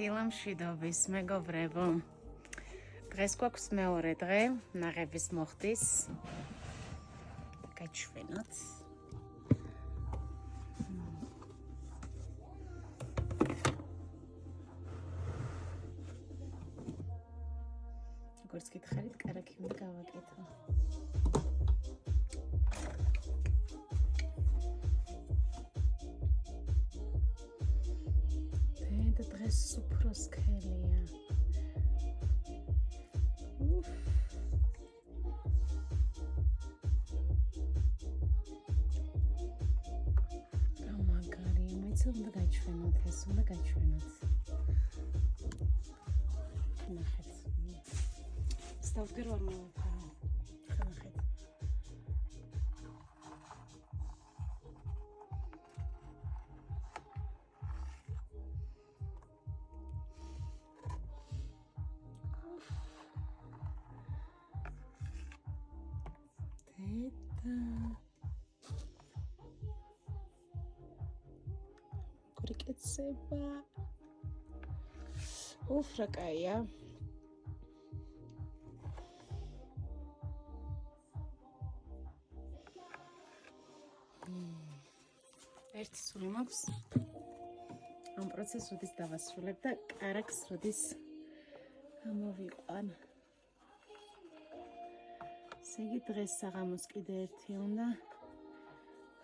დილამშვიდობის მეგობრებო. დღეს გვაქვს მეორე დღე ნაღების მოხდის. გაჩვენოთ. როგორც გითხარით, კარაქი უნდა გავაკეთო. დღეს უფრო სქელია. გამაგარი, მეც უნდა გაჩვენოთ, ეს უნდა გაჩვენოთ. ნახეთ. სტავგერ არ მოვიფარო. ნახეთ. გრიკეცება უფრა კაია ერთი სული მაქვს ამ პროცესს როდის დავასრულებ და კარაქს როდის ამოვიყვან. ესე იგი დღეს საღამოს კიდე ერთი უნდა,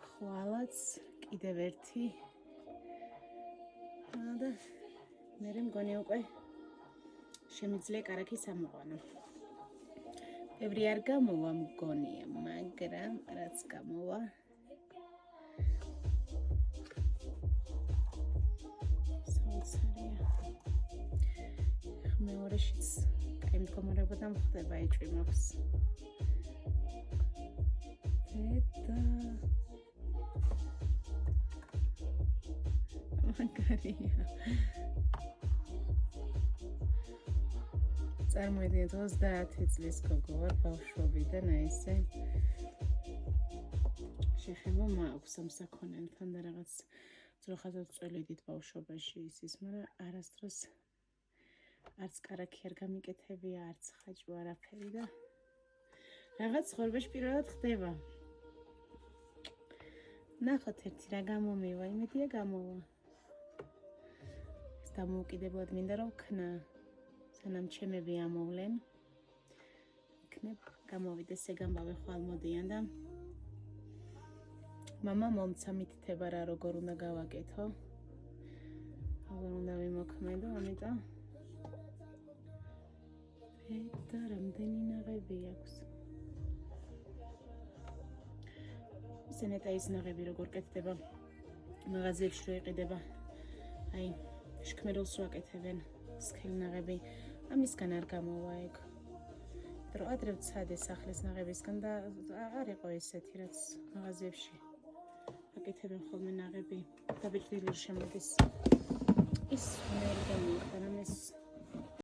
ხვალაც კიდევ ერთი და მე მგონი უკვე შემიძლია კარაქის ამოყვანა. ბევრი არ გამოვა მგონია, მაგრამ რაც გამოვა საოცარია. მეორეშიც კაი მდგომარეობა და მხდება ეჭვი მაქვს. მაგარია. წარმოიდგინეთ 30 წლის გოგო ვარ, ბავშვობიდან ესე შეხება მაქვს ამ საქონელთან და რაღაც ძროხადად წველიდით ბავშვობაში ისის, მაგრამ არასდროს არც კარაქი არ გამიკეთებია, არც ხაჭო არაფერი და რაღაც ცხოვრებაში პირველად ხდება. ნახოთ ერთი რა გამომივა, იმედია გამოვა. დამოუკიდებლად მინდა რომ ვქნა, სანამ ჩემები ამოვლენ. იქნებ გამოვიდეს ეგამბავე ხვალ მოდიან და მამა მომცა მითითება რა როგორ უნდა გავაკეთო. აღარ უნდა ვიმოქმედო, ამიტომ და რამდენი ნაღები აქვს. სენეტა ის ნაღები როგორ კეთდება, მაღაზიებში რო იყიდება. აი შქმერილს რო აკეთებენ, სქელი ნაღები, ამისგან არ გამოვა ეგ. დრო ადრე ვცადე სახლის ნაღებისგან და აღარ იყო ესეთი, რაც მაღაზიებში აკეთებენ ხოლმე ნაღები. დაბეჭდილი შემოდის. ის ნელი გამოვიდა, რომ ეს